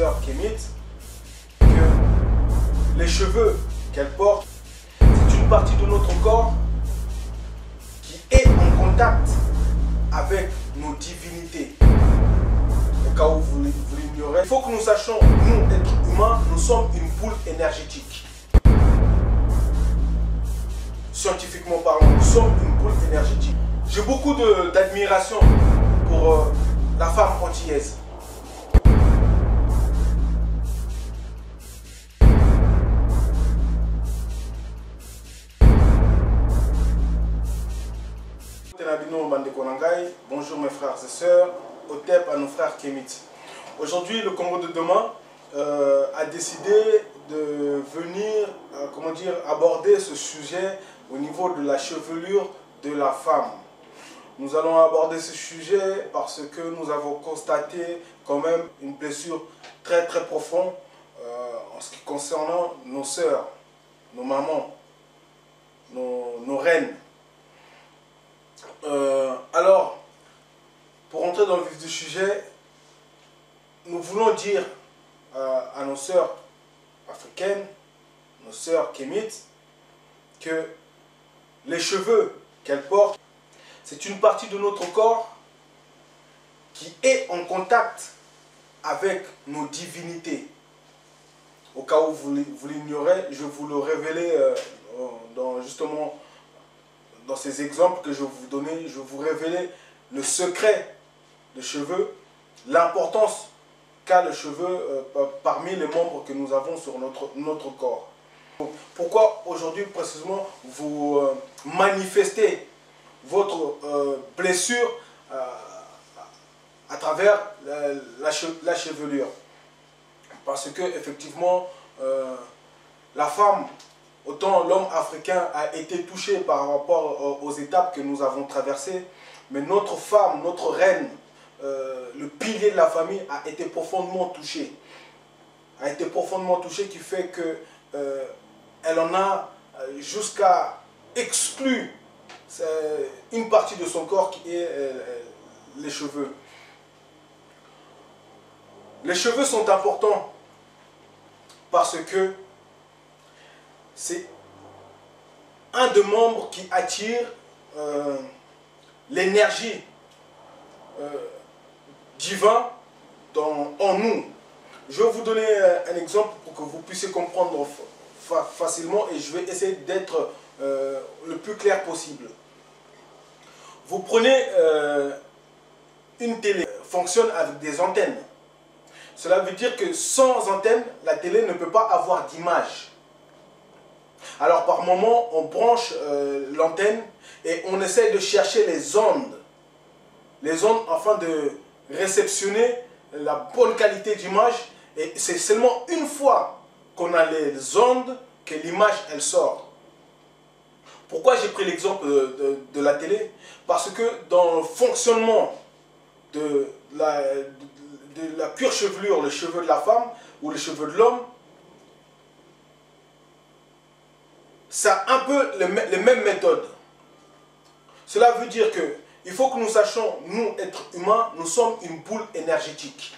sœur Kémit que les cheveux qu'elle porte, c'est une partie de notre corps qui est en contact avec nos divinités. Au cas où vous l'ignorez, il faut que nous sachions, nous, êtres humains, nous sommes une boule énergétique. Scientifiquement parlant, nous sommes une boule énergétique. J'ai beaucoup d'admiration pour la femme antillaise. Bonjour mes frères et sœurs, Otep à nos frères Kémit. Aujourd'hui, le Congo de demain a décidé de venir aborder ce sujet au niveau de la chevelure de la femme. Nous allons aborder ce sujet parce que nous avons constaté quand même une blessure très profonde en ce qui concerne nos sœurs, nos mamans, nos reines. Alors, pour entrer dans le vif du sujet, nous voulons dire à nos sœurs africaines, nos sœurs kémites, que les cheveux qu'elles portent, c'est une partie de notre corps qui est en contact avec nos divinités. Au cas où vous l'ignorez, je vais vous le révéler justement dans ces exemples que je vais vous donner. Je vais vous révéler le secret des cheveux, l'importance qu'a le cheveu parmi les membres que nous avons sur notre corps. Pourquoi aujourd'hui précisément vous manifestez votre blessure à travers la chevelure? Parce que effectivement la femme, autant l'homme africain a été touché par rapport aux étapes que nous avons traversées, mais notre femme, notre reine, le pilier de la famille a été profondément touché. Qui fait que elle en a jusqu'à exclure une partie de son corps qui est les cheveux. Les cheveux sont importants parce que c'est un des membres qui attire l'énergie divine en nous. Je vais vous donner un exemple pour que vous puissiez comprendre facilement et je vais essayer d'être le plus clair possible. Vous prenez une télé, fonctionne avec des antennes. Cela veut dire que sans antenne, la télé ne peut pas avoir d'image. Alors par moment, on branche l'antenne et on essaie de chercher les ondes afin de réceptionner la bonne qualité d'image. Et c'est seulement une fois qu'on a les ondes que l'image elle sort. Pourquoi j'ai pris l'exemple de la télé? Parce que dans le fonctionnement de la pure chevelure, les cheveux de la femme ou les cheveux de l'homme, ça a un peu les mêmes méthodes. Cela veut dire que il faut que nous sachions, nous, êtres humains, nous sommes une boule énergétique.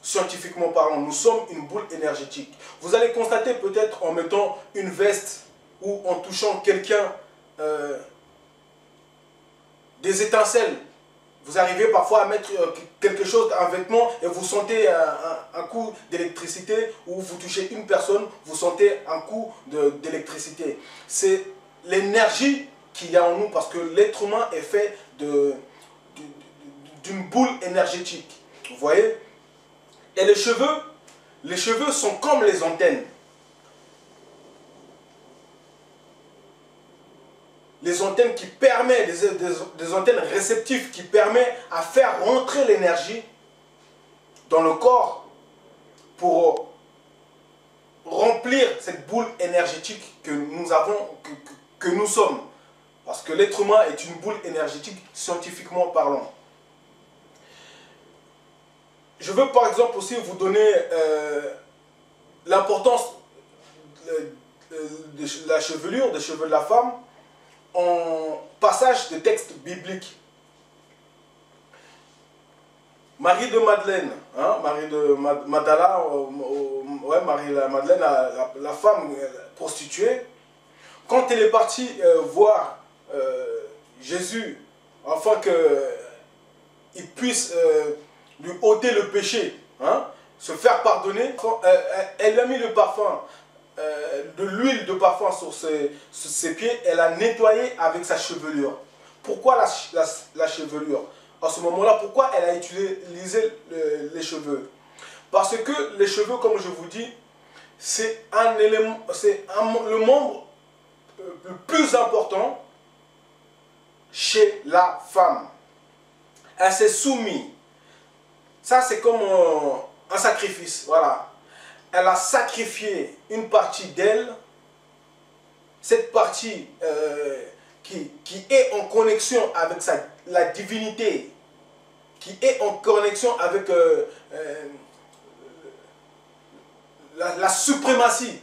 Scientifiquement parlant, nous sommes une boule énergétique. Vous allez constater peut-être en mettant une veste ou en touchant quelqu'un des étincelles. Vous arrivez parfois à mettre quelque chose, un vêtement, et vous sentez un coup d'électricité, ou vous touchez une personne, vous sentez un coup d'électricité. C'est l'énergie qu'il y a en nous, parce que l'être humain est fait d'une boule énergétique. Vous voyez? Et les cheveux sont comme les antennes. Les antennes qui permettent, des antennes réceptives qui permettent à faire rentrer l'énergie dans le corps pour remplir cette boule énergétique que nous avons, que nous sommes. Parce que l'être humain est une boule énergétique scientifiquement parlant. Je veux par exemple aussi vous donner l'importance de la chevelure, des cheveux de la femme, en passage de textes bibliques. Marie de Madeleine, hein, Marie de Madala, ouais, Marie de Madeleine, la femme prostituée, quand elle est partie voir Jésus, afin qu'il puisse lui ôter le péché, hein, se faire pardonner, elle a mis le parfum, de l'huile de parfum sur ses pieds, elle a nettoyé avec sa chevelure. Pourquoi la chevelure? À ce moment-là, pourquoi elle a utilisé les cheveux? Parce que les cheveux, comme je vous dis, c'est un élément, c'est le membre le plus important chez la femme. Elle s'est soumise. Ça, c'est comme un sacrifice. Voilà. Elle a sacrifié une partie d'elle, cette partie qui est en connexion avec la divinité, qui est en connexion avec la suprématie.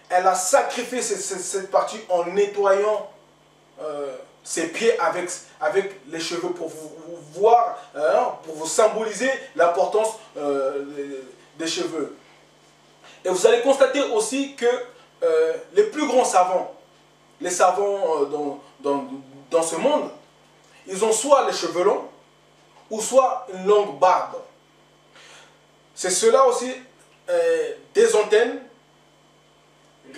Elle a sacrifié cette partie en nettoyant ses pieds avec les cheveux pour vous voir, pour vous symboliser l'importance des cheveux. Et vous allez constater aussi que les plus grands savants, les savants dans ce monde, ils ont soit les cheveux longs, ou soit une longue barbe. C'est cela aussi des antennes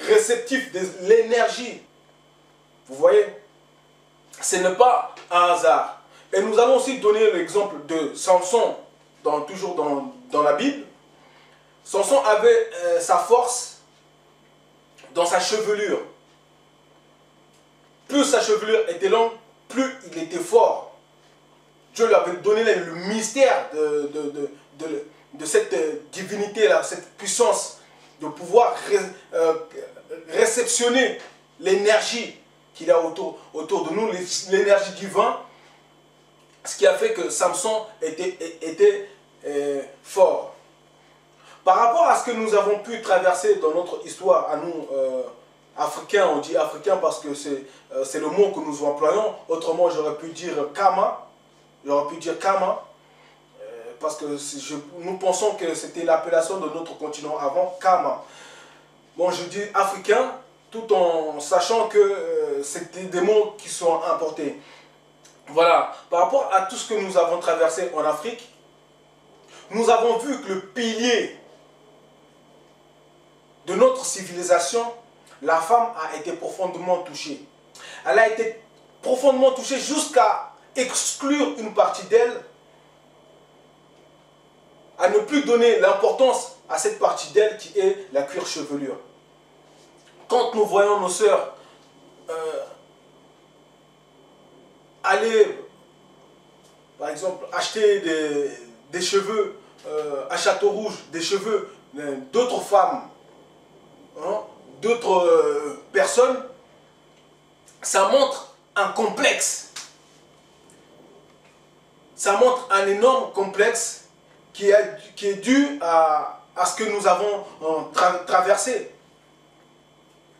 réceptives de l'énergie. Vous voyez, ce n'est pas un hasard. Et nous allons aussi donner l'exemple de Samson, toujours dans la Bible. Samson avait sa force dans sa chevelure. Plus sa chevelure était longue, plus il était fort. Dieu lui avait donné le mystère de cette divinité-là, cette puissance, de pouvoir réceptionner l'énergie qu'il a autour de nous, l'énergie divine, ce qui a fait que Samson était fort. Par rapport à ce que nous avons pu traverser dans notre histoire, à nous, Africains, on dit Africains parce que c'est le mot que nous employons, autrement j'aurais pu dire Kama, parce que nous pensons que c'était l'appellation de notre continent avant, Kama. Bon, je dis Africain, tout en sachant que c'était des mots qui sont importés. Voilà, par rapport à tout ce que nous avons traversé en Afrique, nous avons vu que le pilier de notre civilisation, la femme a été profondément touchée. Elle a été profondément touchée jusqu'à exclure une partie d'elle, à ne plus donner l'importance à cette partie d'elle qui est la cuir chevelure. Quand nous voyons nos sœurs aller, par exemple, acheter des cheveux à Château-Rouge, des cheveux d'autres femmes, hein, d'autres personnes, ça montre un complexe. Ça montre un énorme complexe qui est dû à ce que nous avons traversé.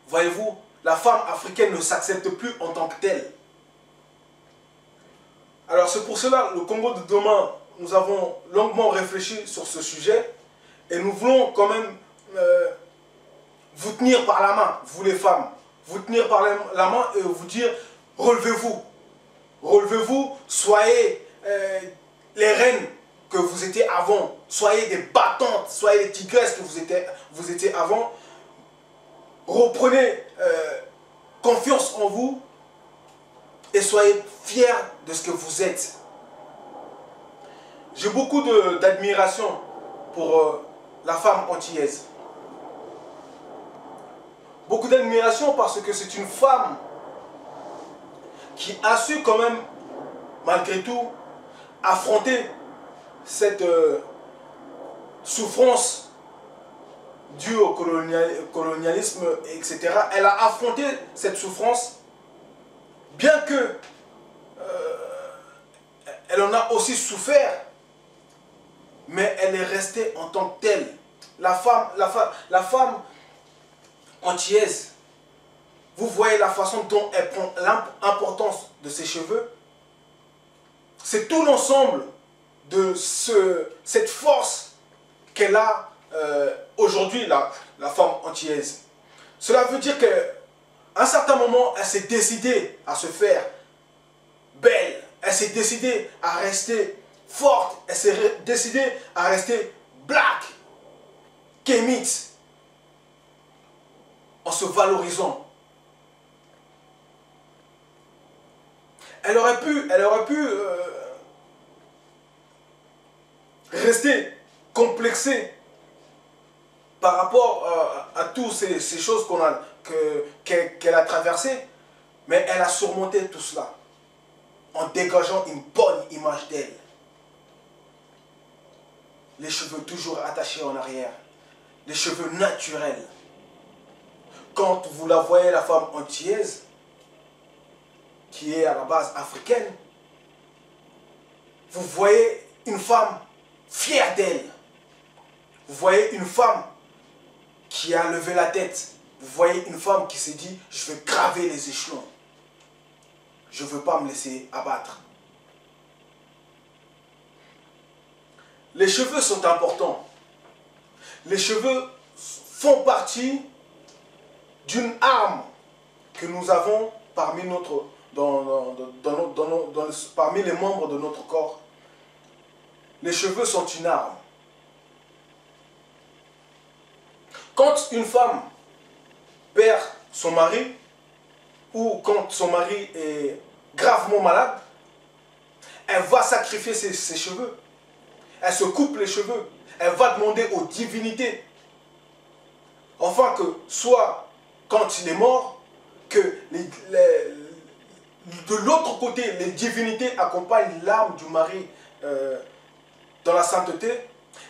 Voyez-vous, la femme africaine ne s'accepte plus en tant que telle. Alors c'est pour cela, le Congo de demain, nous avons longuement réfléchi sur ce sujet et nous voulons quand même vous tenir par la main, vous les femmes, vous tenir par la main et vous dire relevez-vous, relevez-vous, soyez les reines que vous étiez avant, soyez des battantes, soyez les tigresses que vous étiez avant, reprenez confiance en vous et soyez fiers de ce que vous êtes. J'ai beaucoup d'admiration pour la femme antillaise. Beaucoup d'admiration parce que c'est une femme qui a su quand même, malgré tout, affronter cette souffrance due au colonialisme, etc. Elle a affronté cette souffrance, bien que elle en a aussi souffert, mais elle est restée en tant que telle. La femme antillaise, vous voyez la façon dont elle prend l'importance de ses cheveux. C'est tout l'ensemble de cette force qu'elle a aujourd'hui, la femme antillaise. Cela veut dire qu'à un certain moment, elle s'est décidée à se faire belle. Elle s'est décidée à rester forte. Elle s'est décidée à rester black, kémite, en se valorisant. Elle aurait pu rester complexée par rapport à toutes ces choses qu'elle a traversées, mais elle a surmonté tout cela en dégageant une bonne image d'elle. Les cheveux toujours attachés en arrière, les cheveux naturels. Quand vous la voyez, la femme antillaise, qui est à la base africaine, vous voyez une femme fière d'elle. Vous voyez une femme qui a levé la tête. Vous voyez une femme qui s'est dit, je vais graver les échelons. Je ne veux pas me laisser abattre. Les cheveux sont importants. Les cheveux font partie d'une arme que nous avons parmi, parmi les membres de notre corps. Les cheveux sont une arme. Quand une femme perd son mari, ou quand son mari est gravement malade, elle va sacrifier ses cheveux. Elle se coupe les cheveux. Elle va demander aux divinités, enfin que soit quand il est mort, que de l'autre côté, les divinités accompagnent l'âme du mari dans la sainteté,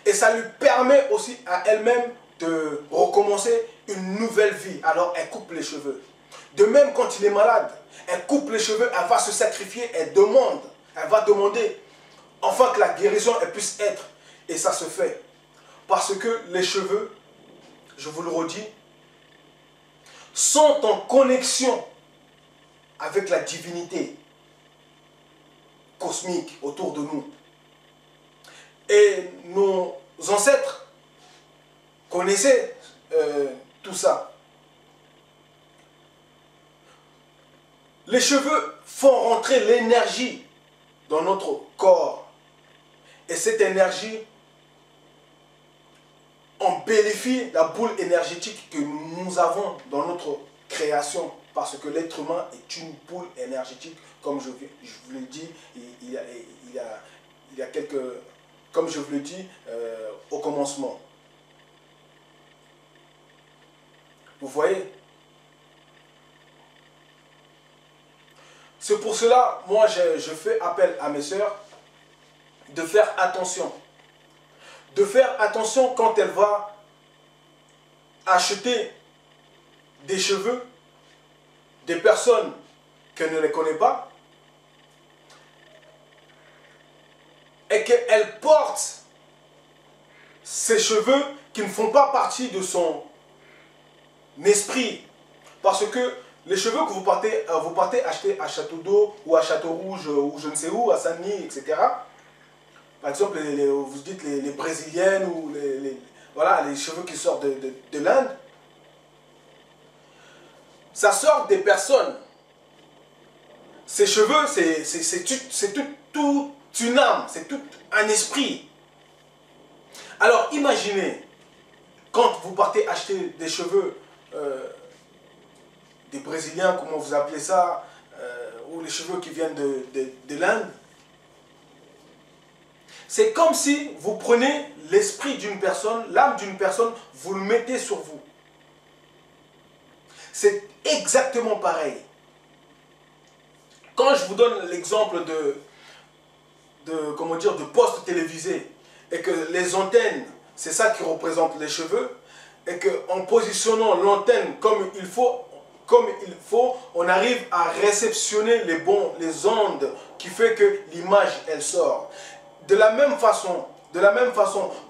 et ça lui permet aussi à elle-même de recommencer une nouvelle vie. Alors elle coupe les cheveux. De même, quand il est malade, elle coupe les cheveux, elle va se sacrifier, elle va demander enfin que la guérison elle puisse être. Et ça se fait. Parce que les cheveux, je vous le redis, sont en connexion avec la divinité cosmique autour de nous. Et nos ancêtres connaissaient tout ça. Les cheveux font rentrer l'énergie dans notre corps. Et cette énergie embellifie la boule énergétique que nous avons dans notre création. Parce que l'être humain est une boule énergétique, comme je vous l'ai dit, il y a quelques... Comme je vous l'ai dit au commencement. Vous voyez? C'est pour cela, moi, je fais appel à mes sœurs de faire attention. De faire attention quand elle va acheter des cheveux des personnes qu'elle ne les connaît pas et qu'elle porte ces cheveux qui ne font pas partie de son esprit. Parce que les cheveux que vous partez acheter à Château d'Eau ou à Château Rouge ou je ne sais où, à Saint-Denis, etc. Par exemple, vous dites les brésiliennes ou voilà, les cheveux qui sortent de l'Inde. Ça sort des personnes. Ces cheveux, c'est toute une âme, c'est tout un esprit. Alors imaginez, quand vous partez acheter des cheveux, des Brésiliens, comment vous appelez ça, ou les cheveux qui viennent de l'Inde, c'est comme si vous prenez l'esprit d'une personne, l'âme d'une personne, vous le mettez sur vous. C'est exactement pareil. Quand je vous donne l'exemple de poste télévisé, et que les antennes, c'est ça qui représente les cheveux, et qu'en positionnant l'antenne comme il faut, on arrive à réceptionner les ondes qui fait que l'image, elle sort. De la même façon,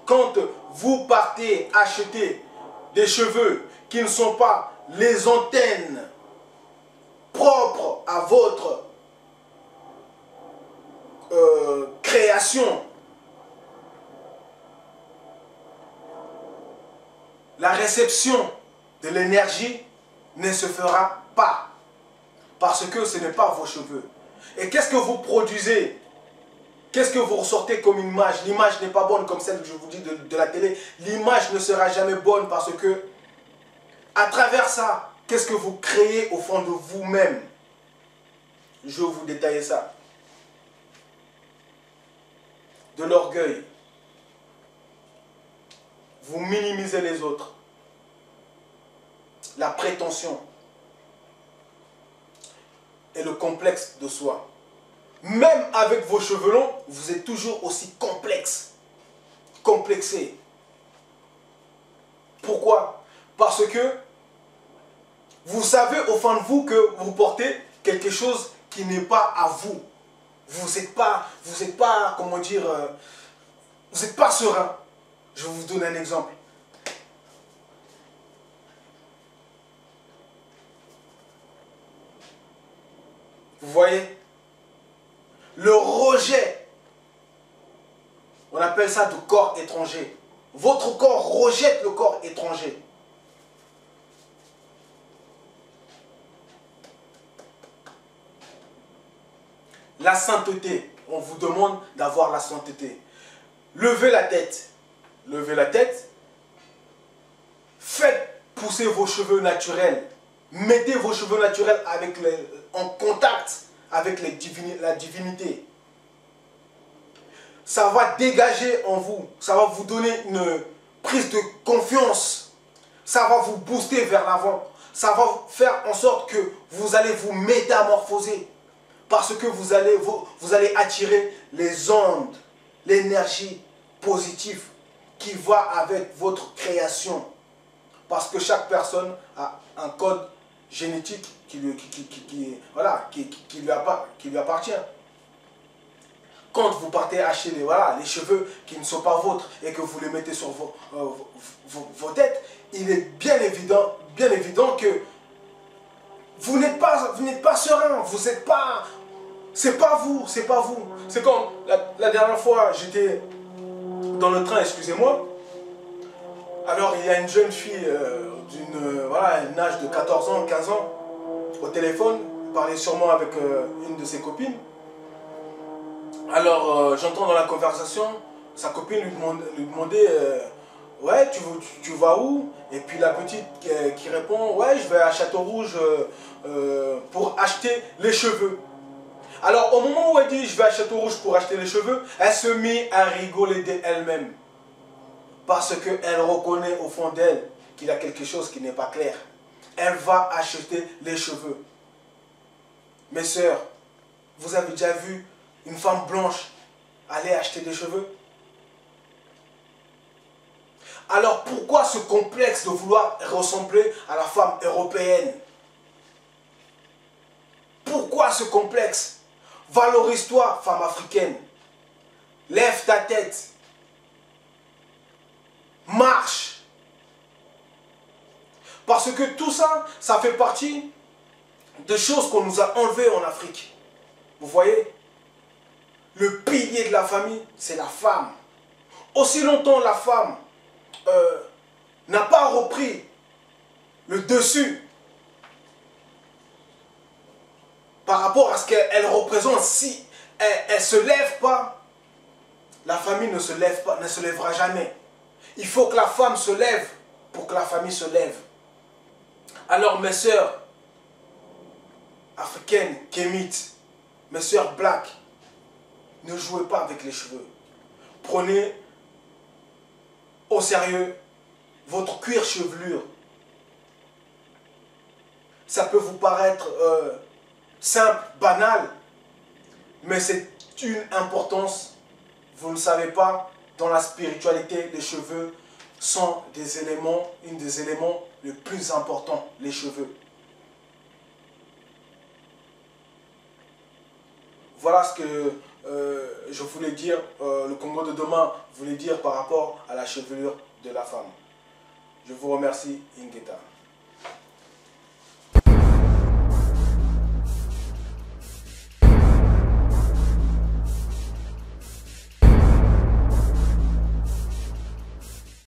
quand vous partez acheter des cheveux qui ne sont pas les antennes propres à votre création, la réception de l'énergie ne se fera pas. Parce que ce n'est pas vos cheveux. Et qu'est-ce que vous produisez? Qu'est-ce que vous ressortez comme image? L'image n'est pas bonne comme celle que je vous dis de la télé. L'image ne sera jamais bonne parce que, à travers ça, qu'est-ce que vous créez au fond de vous-même? Je vais vous détailler ça. De l'orgueil. Vous minimisez les autres. La prétention. Et le complexe de soi. Même avec vos cheveux longs, vous êtes toujours aussi complexe. Complexé. Pourquoi? Parce que vous savez au fond de vous que vous portez quelque chose qui n'est pas à vous. Vous n'êtes pas, comment dire, vous n'êtes pas serein. Je vais vous donner un exemple. Vous voyez? Le rejet, on appelle ça de corps étranger. Votre corps rejette le corps étranger. La sainteté, on vous demande d'avoir la sainteté. Levez la tête. Levez la tête. Faites pousser vos cheveux naturels. Mettez vos cheveux naturels en contact avec la divinité. Ça va dégager en vous. Ça va vous donner une prise de confiance. Ça va vous booster vers l'avant. Ça va faire en sorte que vous allez vous métamorphoser. Parce que vous allez attirer les ondes, l'énergie positive qui va avec votre création. Parce que chaque personne a un code génétique qui lui appartient. Quand vous partez acheter les cheveux qui ne sont pas vôtres et que vous les mettez sur vos têtes, il est bien évident que vous n'êtes pas serein, vous n'êtes pas... C'est pas vous. C'est comme la dernière fois, j'étais dans le train, excusez-moi. Alors il y a une jeune fille d'un âge de 14 ans, 15 ans, au téléphone, parlait sûrement avec une de ses copines. Alors j'entends dans la conversation, sa copine lui demandait ouais, tu vas où? Et puis la petite qui répond, ouais, je vais à Château-Rouge pour acheter les cheveux. Alors au moment où elle dit je vais à Château-Rouge pour acheter les cheveux, elle se mit à rigoler d'elle-même. Parce qu'elle reconnaît au fond d'elle qu'il y a quelque chose qui n'est pas clair. Elle va acheter les cheveux. Mes sœurs, vous avez déjà vu une femme blanche aller acheter des cheveux? Alors pourquoi ce complexe de vouloir ressembler à la femme européenne? Pourquoi ce complexe? Valorise-toi, femme africaine. Lève ta tête. Marche. Parce que tout ça, ça fait partie de choses qu'on nous a enlevées en Afrique. Vous voyez? Le pilier de la famille, c'est la femme. Aussi longtemps la femme n'a pas repris le dessus par rapport à ce qu'elle représente, si elle ne se lève pas, la famille ne se lève pas, ne se lèvera jamais. Il faut que la femme se lève pour que la famille se lève. Alors mes sœurs africaines, kémites, mes sœurs black, ne jouez pas avec les cheveux. Prenez au sérieux votre cuir chevelure. Ça peut vous paraître simple, banal, mais c'est une importance, vous ne le savez pas, dans la spiritualité, les cheveux sont des éléments, un des éléments les plus importants, les cheveux. Voilà ce que je voulais dire, le Congo de demain voulait dire par rapport à la chevelure de la femme. Je vous remercie, Ingeta.